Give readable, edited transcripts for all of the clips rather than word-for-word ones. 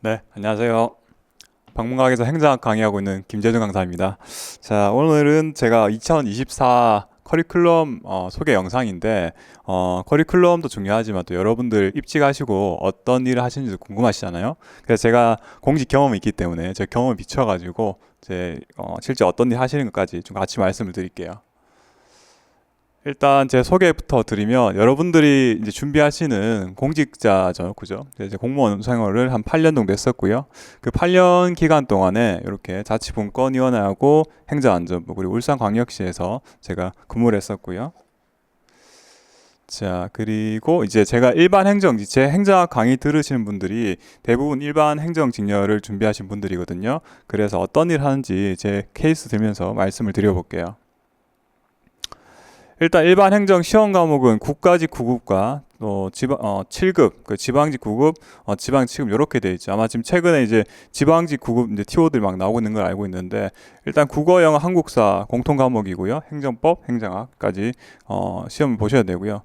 네, 안녕하세요. 방문각에서 행정학 강의하고 있는 김재준 강사입니다. 자, 오늘은 제가 2024 커리큘럼 소개 영상인데, 커리큘럼도 중요하지만 또 여러분들 입직하시고 어떤 일을 하시는지도 궁금하시잖아요. 그래서 제가 공직 경험이 있기 때문에 제 경험을 비춰가지고 실제 어떤 일 하시는 것까지 좀 같이 말씀을 드릴게요. 일단 제 소개부터 드리면 여러분들이 이제 준비하시는 공직자죠, 그죠? 이제 공무원 생활을 한 8년 정도 했었고요. 그 8년 기간 동안에 이렇게 자치분권위원회하고 행정안전부 그리고 울산광역시에서 제가 근무를 했었고요. 자, 그리고 이제 제가 일반 행정, 제 행정학 강의 들으시는 분들이 대부분 일반 행정 직렬을 준비하신 분들이거든요. 그래서 어떤 일 하는지 제 케이스 들면서 말씀을 드려볼게요. 일단 일반 행정 시험 과목은 국가직 9급과 또 7급, 그 지방직 9급, 지방직 7급 이렇게 돼 있죠. 아마 지금 최근에 이제 지방직 9급 이제 TO들 막 나오고 있는 걸 알고 있는데 일단 국어, 영어, 한국사 공통 과목이고요. 행정법, 행정학까지 시험을 보셔야 되고요.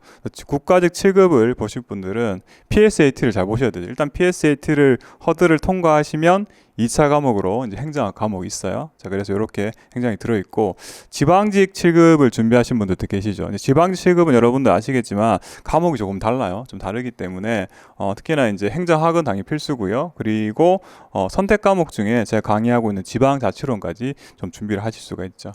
국가직 7급을 보실 분들은 PSAT를 잘 보셔야 돼요. 일단 PSAT를 허들을 통과하시면 2차 과목으로 이제 행정학 과목이 있어요. 자, 그래서 이렇게 행정이 들어있고, 지방직 7급을 준비하신 분들도 계시죠. 이제 지방직 7급은 여러분들 아시겠지만, 과목이 조금 달라요. 좀 다르기 때문에, 특히나 이제 행정학은 당연히 필수고요. 그리고, 선택 과목 중에 제가 강의하고 있는 지방자치론까지 좀 준비를 하실 수가 있죠.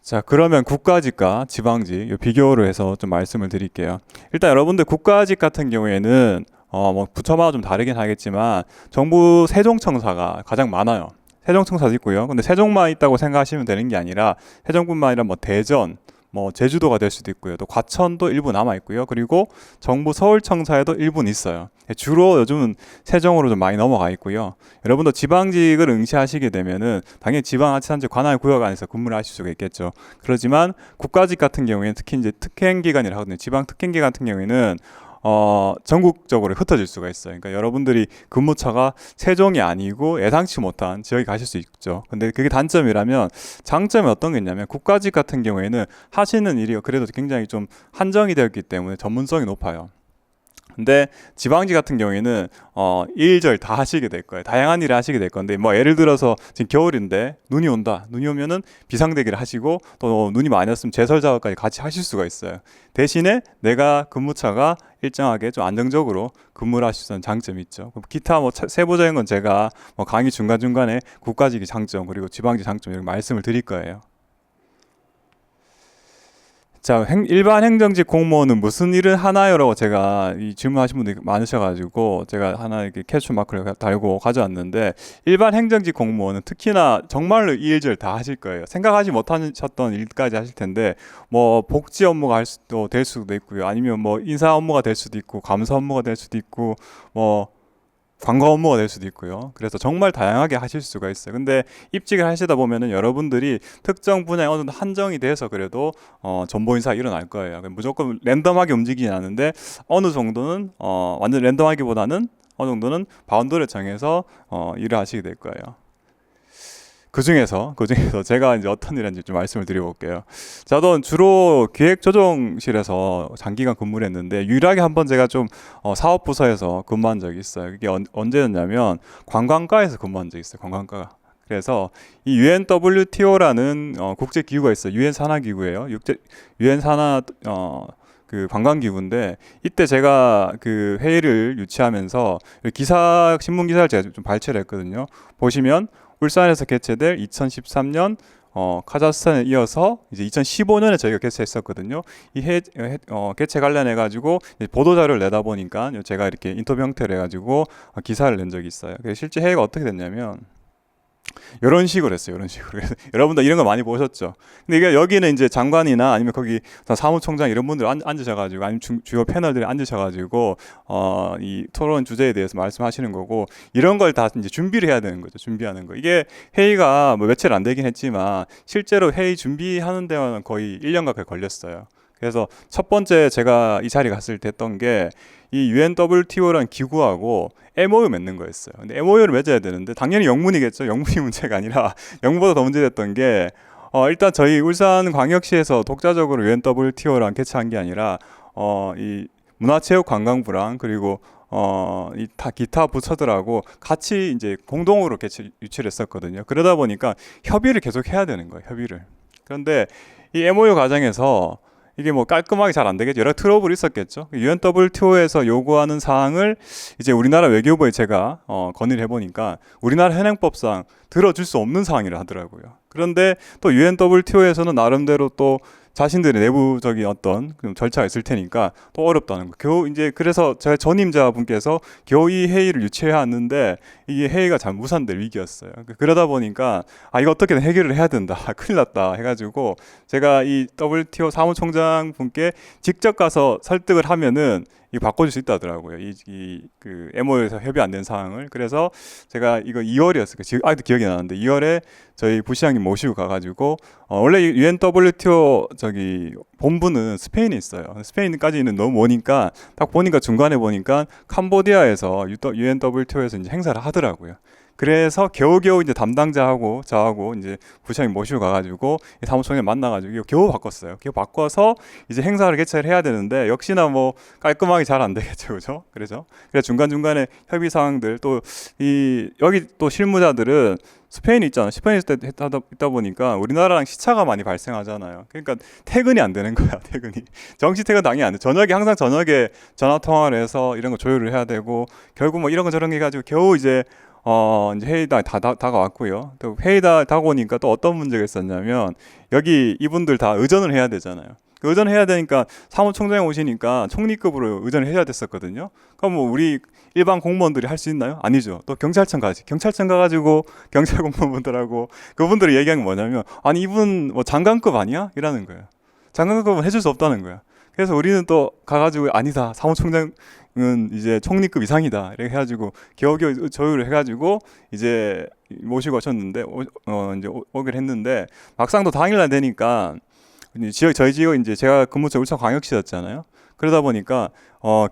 자, 그러면 국가직과 지방직 요 비교를 해서 좀 말씀을 드릴게요. 일단 여러분들 국가직 같은 경우에는 뭐 부처마다 좀 다르긴 하겠지만 정부 세종청사가 가장 많아요. 세종청사도 있고요. 근데 세종만 있다고 생각하시면 되는 게 아니라 세종뿐만 아니라 뭐 대전, 뭐 제주도가 될 수도 있고요. 또 과천도 일부 남아 있고요. 그리고 정부 서울청사에도 일부는 있어요. 주로 요즘은 세종으로 좀 많이 넘어가 있고요. 여러분도 지방직을 응시하시게 되면은 당연히 지방자치단체 관할 구역 안에서 근무를 하실 수가 있겠죠. 그렇지만 국가직 같은 경우에는 특히 이제 특행기관이라 하거든요. 지방 특행기관 같은 경우에는 전국적으로 흩어질 수가 있어요. 그러니까 여러분들이 근무처가 세종이 아니고 예상치 못한 지역에 가실 수 있죠. 근데 그게 단점이라면 장점이 어떤 게 있냐면 국가직 같은 경우에는 하시는 일이 그래도 굉장히 좀 한정이 되었기 때문에 전문성이 높아요. 근데 지방직 같은 경우에는 일절 다 하시게 될 거예요. 다양한 일을 하시게 될 건데 뭐 예를 들어서 지금 겨울인데 눈이 온다. 눈이 오면은 비상대기를 하시고 또 눈이 많이 왔으면 제설 작업까지 같이 하실 수가 있어요. 대신에 내가 근무차가 일정하게 좀 안정적으로 근무를 하실 수 있는 장점이 있죠. 기타 뭐 세부적인 건 제가 뭐 강의 중간중간에 국가직의 장점 그리고 지방직 장점 이렇게 말씀을 드릴 거예요. 자, 일반 행정직 공무원은 무슨 일을 하나요라고 제가 이 질문하신 분들이 많으셔가지고 제가 하나 이렇게 캐치 마크를 달고 가져왔는데 일반 행정직 공무원은 특히나 정말로 이 일절 다 하실 거예요. 생각하지 못하셨던 일까지 하실 텐데 뭐 복지 업무가 될 수도 있고요. 아니면 뭐 인사 업무가 될 수도 있고 감사 업무가 될 수도 있고 뭐 광고 업무가 될 수도 있고요. 그래서 정말 다양하게 하실 수가 있어요. 근데 입직을 하시다 보면은 여러분들이 특정 분야에 어느 정도 한정이 돼서 그래도 전보 인사가 일어날 거예요. 무조건 랜덤하게 움직이진 않는데 어느 정도는 완전 랜덤하기보다는 어느 정도는 바운더를 정해서 일을 하시게 될 거예요. 그 중에서 제가 이제 어떤 일 했는지 좀 말씀을 드려볼게요. 저도 주로 기획조정실에서 장기간 근무를 했는데 유일하게 한번 제가 좀 사업부서에서 근무한 적이 있어요. 그게 언제였냐면 관광과에서 근무한 적이 있어요. 관광과. 그래서 이 UNWTO라는 국제 기구가 있어요. 유엔 산하 기구예요. 유엔 산하 그 관광 기구인데 이때 제가 그 회의를 유치하면서 신문 기사를 제가 좀 발췌를 했거든요. 보시면 울산에서 개최될 2013년 카자흐스탄에 이어서 이제 2015년에 저희가 개최했었거든요. 개최 관련해 가지고 보도 자료를 내다 보니까 제가 이렇게 인터뷰 형태로 해가지고 기사를 낸 적이 있어요. 그래서 실제 회의가 어떻게 됐냐면 이런 식으로 했어요. 이런 식으로. 그래서 여러분들 이런 거 많이 보셨죠? 근데 이게 여기는 이제 장관이나 아니면 거기 사무총장 이런 분들 앉으셔가지고 아니면 주요 패널들이 앉으셔가지고 이 토론 주제에 대해서 말씀하시는 거고 이런 걸 다 이제 준비를 해야 되는 거죠. 준비하는 거. 이게 회의가 뭐 며칠 안 되긴 했지만 실제로 회의 준비하는 데는 거의 1년 가까이 걸렸어요. 그래서 첫 번째 제가 이 자리 갔을 때 했던 게 이 UNWTO라는 기구하고 MOU 맺는 거였어요. 근데 MOU를 맺어야 되는데 당연히 영문이겠죠. 영문이 문제가 아니라 영문보다 더 문제됐던 게 일단 저희 울산광역시에서 독자적으로 UNWTO랑 개최한 게 아니라 이 문화체육관광부랑 그리고 기타 부처들하고 같이 이제 공동으로 유치를 했었거든요. 그러다 보니까 협의를 계속 해야 되는 거예요. 협의를. 그런데 이 MOU 과정에서 이게 뭐 깔끔하게 잘 안 되겠죠. 여러 트러블이 있었겠죠. UNWTO에서 요구하는 사항을 이제 우리나라 외교부에 제가 건의를 해보니까 우리나라 현행법상 들어줄 수 없는 사항이라 하더라고요. 그런데 또 UNWTO에서는 나름대로 또 자신들의 내부적인 어떤 절차가 있을 테니까 또 어렵다는 거. 겨우 이제 그래서 제 전임자분께서 겨우 이 회의를 유치해야 하는데 이게 회의가 잘 무산될 위기였어요. 그러다 보니까 이거 어떻게든 해결을 해야 된다. 큰일 났다 해가지고 제가 이 WTO 사무총장 분께 직접 가서 설득을 하면은 이 바꿔줄 수 있다더라고요. 그 MOU에서 협의 안 된 사항을. 그래서 제가 이거 2월이었어요. 지금 아직도 기억이 나는데 2월에 저희 부시장님 모시고 가가지고 원래 UNWTO 본부는 스페인에 있어요. 스페인까지는 너무 머니까 딱 보니까 중간에 보니까 캄보디아에서 UNWTO에서 이제 행사를 하더라고요. 그래서 겨우겨우 이제 담당자하고 저하고 이제 부시장님 모시고 가가지고 사무총장 만나가지고 겨우 바꿨어요. 겨우 바꿔서 이제 행사를 개최를 해야 되는데 역시나 뭐 깔끔하게 잘 안 되겠죠, 그죠? 그래서 중간 중간에 협의 사항들 또 여기 또 실무자들은 스페인에 있잖아. 스페인에 있다 보니까 우리나라랑 시차가 많이 발생하잖아요. 그러니까 퇴근이 안 되는 거야, 퇴근이. 정시 퇴근 당연히 안 돼. 항상 저녁에 전화 통화를 해서 이런 거 조율을 해야 되고 결국 뭐 이런 거 저런 거 해가지고 겨우 이제 이제 회의다 다가왔고요. 또 회의다 다가오니까 또 어떤 문제가 있었냐면 여기 이분들 다 의전을 해야 되잖아요. 의전을 해야 되니까 사무총장이 오시니까 총리급으로 의전을 해야 됐었거든요. 그럼 뭐 우리 일반 공무원들이 할 수 있나요? 아니죠. 또 경찰청 가가지고 경찰 공무원분들하고 그분들이 얘기한 게 뭐냐면 아니 이분 뭐 장관급 아니야? 이라는 거예요. 장관급은 해줄 수 없다는 거야. 그래서 우리는 또 가가지고 아니다. 사무총장은 이제 총리급 이상이다. 이렇게 해가지고 겨우겨우 조율을 해가지고 이제 모시고 오셨는데 이제 오기로 했는데 막상 또 당일날 되니까 저희 지역 이제 제가 근무처 울산광역시였잖아요. 그러다 보니까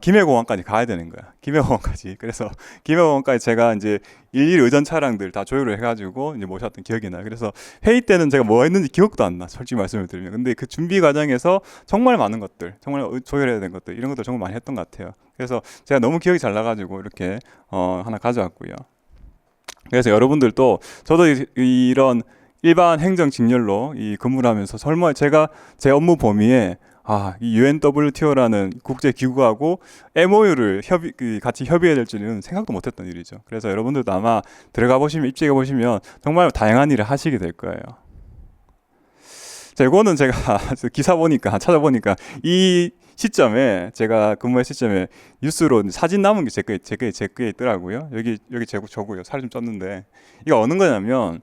김해공항까지 가야 되는 거야. 김해공항까지. 그래서 김해공항까지 제가 이제 일일이 의전 차량들 다 조율을 해가지고 이제 모셨던 기억이 나요. 그래서 회의 때는 제가 뭐 했는지 기억도 안 나. 솔직히 말씀을 드리면. 근데 그 준비 과정에서 정말 많은 것들, 정말 조율해야 되는 것들 이런 것들 정말 많이 했던 것 같아요. 그래서 제가 너무 기억이 잘 나가지고 이렇게 하나 가져왔고요. 그래서 여러분들도 저도 이런 일반 행정 직렬로 근무를 하면서 설마 제가 제 업무 범위에 이 UNWTO라는 국제 기구하고 MOU를 같이 협의해야 될 줄은 생각도 못했던 일이죠. 그래서 여러분들도 아마 들어가 보시면 입직해 보시면 정말 다양한 일을 하시게 될 거예요. 자, 이거는 제가 기사 찾아보니까 이 시점에 제가 근무할 시점에 뉴스로 사진 남은 게 제 거에 있더라고요. 여기 저고요. 살 좀 쪘는데 이거 어느 거냐면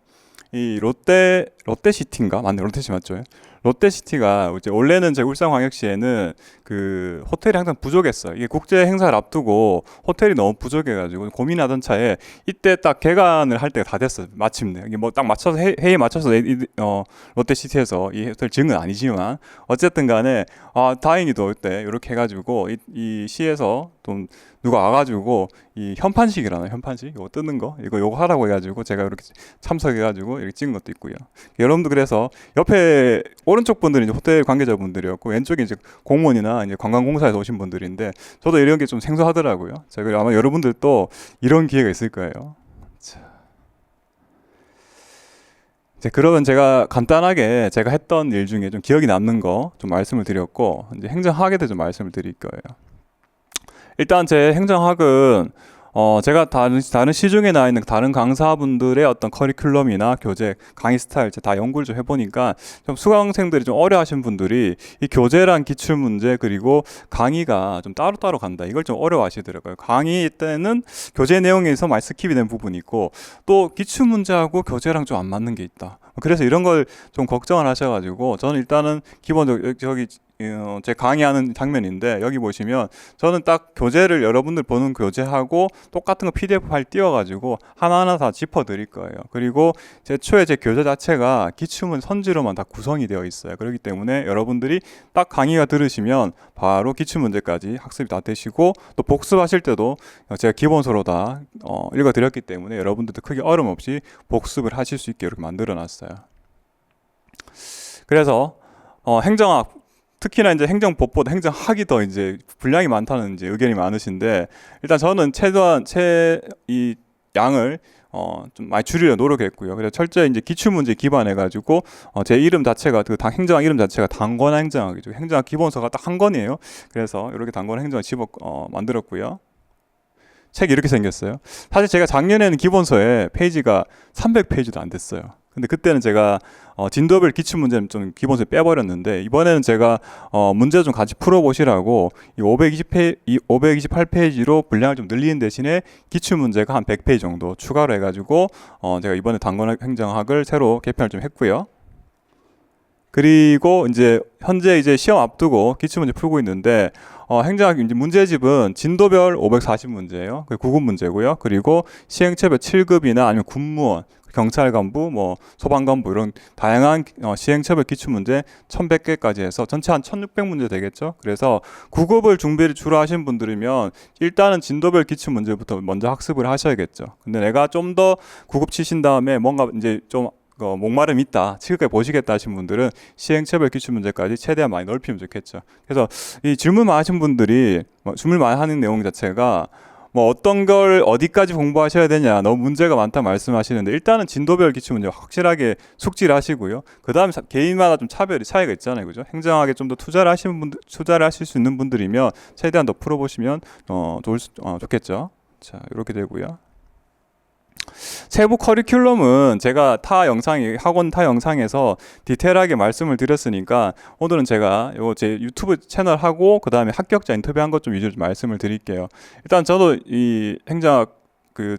이 롯데시티인가? 맞네, 롯데시티 맞죠? 롯데시티가 이제 원래는 제 울산광역시에는 그 호텔이 항상 부족했어요. 이게 국제 행사를 앞두고 호텔이 너무 부족해가지고 고민하던 차에 이때 딱 개관을 할 때가 다 됐어요. 마침내 이게 뭐 딱 맞춰서 회의에 맞춰서 롯데시티에서 이 호텔 지은 건 아니지만 어쨌든간에 다행히도 이때 이렇게 해가지고 이 시에서 좀 누가 와가지고 이 현판식이라나 현판식 이거 뜯는 거 이거 하라고 해가지고 제가 이렇게 참석해가지고 이렇게 찍은 것도 있고요. 여러분도 그래서 옆에 오른쪽 분들이 이제 호텔 관계자분들이었고 왼쪽이 이제 공무원이나 이제 관광공사에서 오신 분들인데 저도 이런 게 좀 생소하더라고요. 제가 아마 여러분들도 이런 기회가 있을 거예요. 자. 이제 그러면 제가 간단하게 제가 했던 일 중에 좀 기억이 남는 거 좀 말씀을 드렸고 이제 행정학에 대해 좀 말씀을 드릴 거예요. 일단 제 행정학은 제가 다른 시중에 나와 있는 다른 강사분들의 어떤 커리큘럼이나 교재, 강의 스타일 다 연구를 좀 해보니까 좀 수강생들이 좀 어려워하시는 분들이 이 교재랑 기출 문제 그리고 강의가 좀 따로따로 간다. 이걸 좀 어려워하시더라고요. 강의 때는 교재 내용에서 많이 스킵이 된 부분이 있고 또 기출 문제하고 교재랑 좀 안 맞는 게 있다. 그래서 이런 걸 좀 걱정을 하셔가지고 저는 일단은 기본적으로 제 강의하는 장면인데 여기 보시면 저는 딱 교재를 여러분들 보는 교재하고 똑같은 거 PDF 파일 띄워가지고 하나하나 다 짚어드릴 거예요. 그리고 제 교재 자체가 기출문 선지로만 다 구성이 되어 있어요. 그렇기 때문에 여러분들이 딱 강의가 들으시면 바로 기출문제까지 학습이 다 되시고 또 복습하실 때도 제가 기본서로 다 읽어드렸기 때문에 여러분들도 크게 어려움 없이 복습을 하실 수 있게 이렇게 만들어 놨어요. 그래서 행정학 특히나 이제 행정법보다 행정학이 더 이제 분량이 많다는 이제 의견이 많으신데, 일단 저는 최대한 이 양을 좀 많이 줄이려 노력했고요. 그래서 철저히 이제 기출 문제 기반해 가지고 제 이름 자체가 그 당 행정학 이름 자체가 단권 행정학이죠. 행정학 기본서가 딱 한 권이에요. 그래서 이렇게 단권 행정학 집어 만들었고요. 책이 이렇게 생겼어요. 사실 제가 작년에는 기본서에 페이지가 300페이지도 안 됐어요. 근데 그때는 제가 진도별 기출 문제는 좀 기본서에 빼버렸는데, 이번에는 제가 문제 좀 같이 풀어보시라고 이 528페이지로 분량을 좀 늘리는 대신에 기출 문제가 한 100페이지 정도 추가로 해가지고 제가 이번에 단권 행정학을 새로 개편을 좀 했고요. 그리고 이제 현재 이제 시험 앞두고 기출 문제 풀고 있는데, 행정학 이제 문제집은 진도별 540문제예요. 그 9급 문제고요. 그리고 시행처별 7급이나 아니면 군무원, 경찰 간부, 뭐 소방 간부 이런 다양한 시행처벌 기출 문제 1,100개까지 해서 전체 한 1,600문제 되겠죠. 그래서 9급을 준비를 주로 하신 분들이면 일단은 진도별 기출 문제부터 먼저 학습을 하셔야겠죠. 근데 내가 좀 더 9급 치신 다음에 뭔가 이제 좀 목마름 있다, 7급까지 보시겠다 하신 분들은 시행처벌 기출 문제까지 최대한 많이 넓히면 좋겠죠. 그래서 이 질문 많이 하신 분들이 질문 많이 하는 내용 자체가 뭐 어떤 걸 어디까지 공부하셔야 되냐, 너무 문제가 많다 말씀하시는데, 일단은 진도별 기출 문제 확실하게 숙지를 하시고요. 그 다음에 개인마다 좀 차이가 있잖아요, 그죠? 행정학에 좀 더 투자를 하실 수 있는 분들이면 최대한 더 풀어보시면 좋겠죠. 자, 이렇게 되고요. 세부 커리큘럼은 제가 학원 타 영상에서 디테일하게 말씀을 드렸으니까 오늘은 제가 제 유튜브 채널 하고 그 다음에 합격자 인터뷰한 것 좀 위주로 말씀을 드릴게요. 일단 저도 이 행정학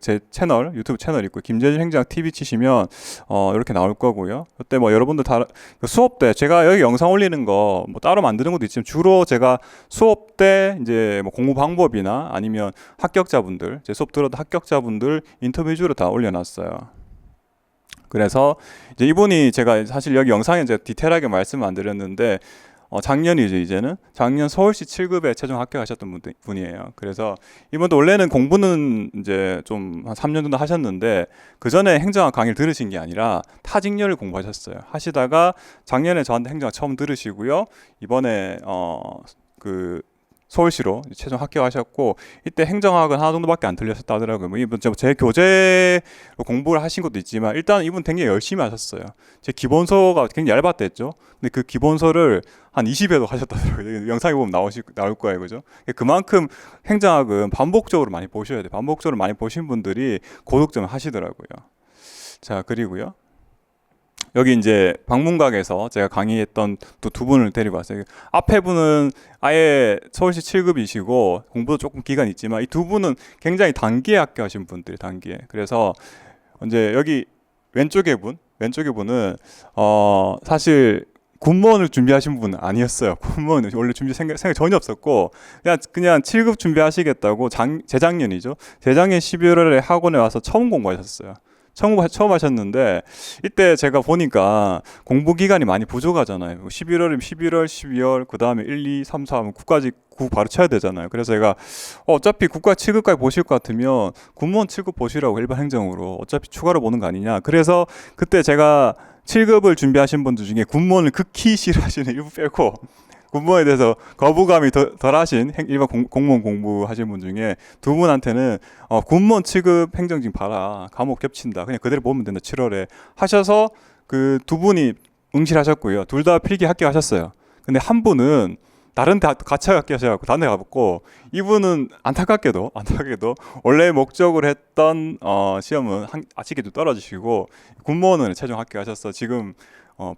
제 채널, 유튜브 채널 있고 김재준 행정학 TV 치시면 이렇게 나올 거고요. 그때 뭐 여러분들 다 수업 때 제가 여기 영상 올리는 거 뭐 따로 만드는 것도 있지만, 주로 제가 수업 때 이제 뭐 공부 방법이나 아니면 합격자분들, 제 수업 들어도 합격자분들 인터뷰 위주로 다 올려놨어요. 그래서 이제 이분이, 제가 사실 여기 영상에 제가 디테일하게 말씀 안 드렸는데, 작년이죠, 이제는. 작년 서울시 7급에 최종 합격하셨던 분이에요. 그래서 이분도 원래는 공부는 이제 좀 한 3년 정도 하셨는데, 그 전에 행정학 강의를 들으신 게 아니라 타직렬을 공부하셨어요. 하시다가 작년에 저한테 행정학 처음 들으시고요. 이번에 서울시로 최종 합격하셨고, 이때 행정학은 하나 정도밖에 안 틀렸었다 하더라고요. 뭐 이분 제 교재로 공부를 하신 것도 있지만, 일단 이분 굉장히 열심히 하셨어요. 제 기본서가 굉장히 얇았댔죠. 근데 그 기본서를 한 20회도 하셨다더라고요. 영상에 보면 나올 거예요, 그죠? 그만큼 행정학은 반복적으로 많이 보셔야 돼요. 반복적으로 많이 보신 분들이 고득점을 하시더라고요. 자, 그리고요. 여기 이제 방문각에서 제가 강의했던 또 두 분을 데리고 왔어요. 앞에 분은 아예 서울시 7급이시고 공부도 조금 기간이 있지만, 이 두 분은 굉장히 단기에 합격하신 분들이 단기에. 그래서 이제 여기 왼쪽에 분은 사실 군무원을 준비하신 분은 아니었어요. 군무원은 원래 생각 전혀 없었고, 그냥 7급 준비하시겠다고 재작년이죠. 재작년 11월에 학원에 와서 처음 공부하셨어요. 처음 하셨는데, 이때 제가 보니까 공부 기간이 많이 부족하잖아요. 11월이면 11월, 12월, 그 다음에 1, 2, 3, 4 하면 9까지 바로 쳐야 되잖아요. 그래서 제가 어차피 국가 7급까지 보실 것 같으면 군무원 7급 보시라고, 일반 행정으로 어차피 추가로 보는 거 아니냐. 그래서 그때 제가 7급을 준비하신 분들 중에 군무원을 극히 싫어하시는 일부 빼고, 군무원에 대해서 거부감이 덜하신 일반 공무원 공부하신 분 중에 두 분한테는 군무원 7급 행정직 봐라, 과목 겹친다, 그냥 그대로 보면 된다, 7월에 하셔서 그 두 분이 응시하셨고요. 둘 다 필기 합격하셨어요. 근데 한 분은 다른 데 같이 합격하셔서 다른 데 가봤고, 이분은 안타깝게도 원래 목적으로 했던 시험은 아쉽게도 떨어지시고 군무원은 최종 합격하셔서 지금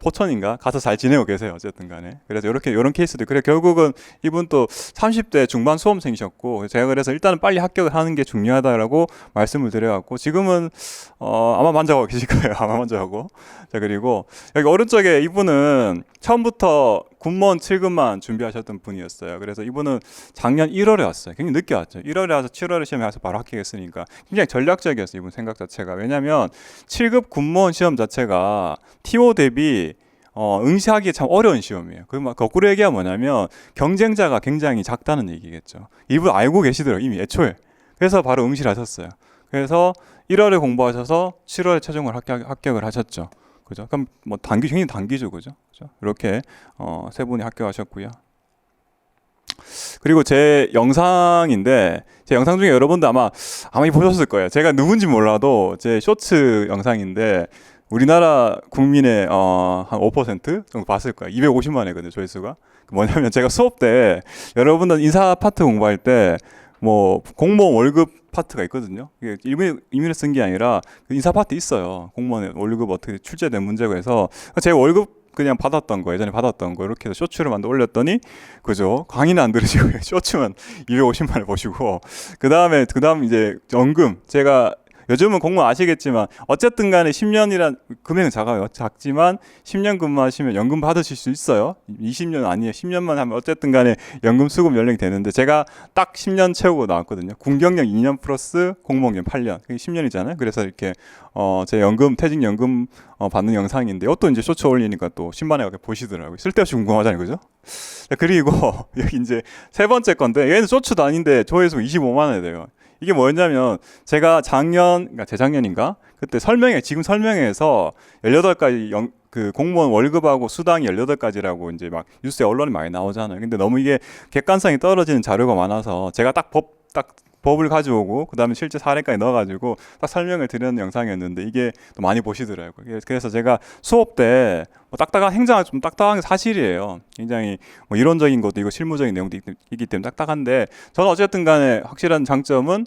포천인가 가서 잘 지내고 계세요. 어쨌든 간에. 그래서 이런 케이스도. 그래 결국은 이분 또 30대 중반 수험생이셨고, 제가 그래서 일단은 빨리 합격을 하는 게 중요하다라고 말씀을 드려갖고, 지금은 아마 만족하고 계실 거예요. 아마 만족하고. 자, 그리고 여기 오른쪽에 이분은 처음부터 군무원 7급만 준비하셨던 분이었어요. 그래서 이분은 작년 1월에 왔어요. 굉장히 늦게 왔죠. 1월에 와서 7월에 시험에 와서 바로 합격했으니까 굉장히 전략적이었어요, 이분 생각 자체가. 왜냐하면 7급 군무원 시험 자체가 TO 대비 응시하기 참 어려운 시험이에요. 거꾸로 얘기하면 뭐냐면 경쟁자가 굉장히 작다는 얘기겠죠. 이분 알고 계시더라고요, 이미 애초에. 그래서 바로 응시를 하셨어요. 그래서 1월에 공부하셔서 7월에 최종을 합격을 하셨죠. 그죠? 그럼 뭐 굉장히 단기죠, 그죠? 이렇게 세 분이 합격하셨고요. 그리고 제 영상인데 제 영상 중에 여러분들 아마 보셨을 거예요. 제가 누군지 몰라도 제 쇼츠 영상인데 우리나라 국민의 한 5% 정도 봤을 거예요. 250만 회거든요, 조회수가. 뭐냐면 제가 수업 때 여러분들 인사 파트 공부할 때 뭐 공무원 월급 파트가 있거든요. 이게 임의로 쓴 게 아니라 그 인사 파트 있어요. 공무원 월급 어떻게 출제된 문제고 해서 제 월급 그냥 받았던 거, 예전에 받았던 거 이렇게 해서 쇼츠를 만들어 올렸더니 그죠? 강의는 안 들으시고 쇼츠만 250만을 보시고 그다음 이제 연금 제가 요즘은 공무원 아시겠지만 어쨌든 간에 10년이란 금액은 작지만 10년 근무하시면 연금 받으실 수 있어요. 20년 아니에요. 10년만 하면 어쨌든 간에 연금 수급 연령이 되는데 제가 딱 10년 채우고 나왔거든요. 군경력 2년 플러스 공무원경 8년. 그게 10년이잖아요. 그래서 이렇게 제 퇴직연금 받는 영상인데 이것도 이제 쇼츠 올리니까 또 10만에 가게 보시더라고요. 쓸데없이 궁금하잖아요. 그죠? 그리고 여기 이제 세 번째 건데 얘는 쇼츠도 아닌데 조회수 25만 원이 돼요. 이게 뭐였냐면 제가 그러니까 재작년인가 그때 지금 설명회에서 18가지 그 공무원 월급하고 수당이 18가지라고 이제 막 뉴스에 언론이 많이 나오잖아요. 근데 너무 이게 객관성이 떨어지는 자료가 많아서 제가 법을 가져오고 그다음에 실제 사례까지 넣어가지고 딱 설명을 드리는 영상이었는데 이게 또 많이 보시더라고요. 그래서 제가 수업 때 좀 딱딱한 게 사실이에요. 굉장히 뭐 이론적인 것도 이거 실무적인 내용도 있기 때문에 딱딱한데 저는 어쨌든 간에 확실한 장점은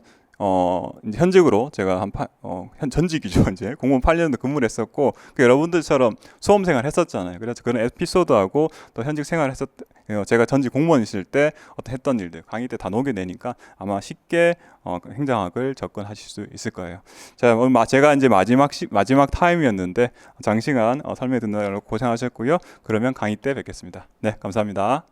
이제 현직으로 제가 전직이죠. 이제 공무원 8년도 근무를 했었고 여러분들처럼 수험생활 했었잖아요. 그래서 그런 에피소드하고 또 현직 생활 제가 전직 공무원 있을 때 했던 일들 강의 때 다 녹여내니까 아마 쉽게 행정학을 접근하실 수 있을 거예요. 자, 오늘 제가 이제 마지막 타임이었는데 장시간 설명 듣느라고 고생하셨고요. 그러면 강의 때 뵙겠습니다. 네, 감사합니다.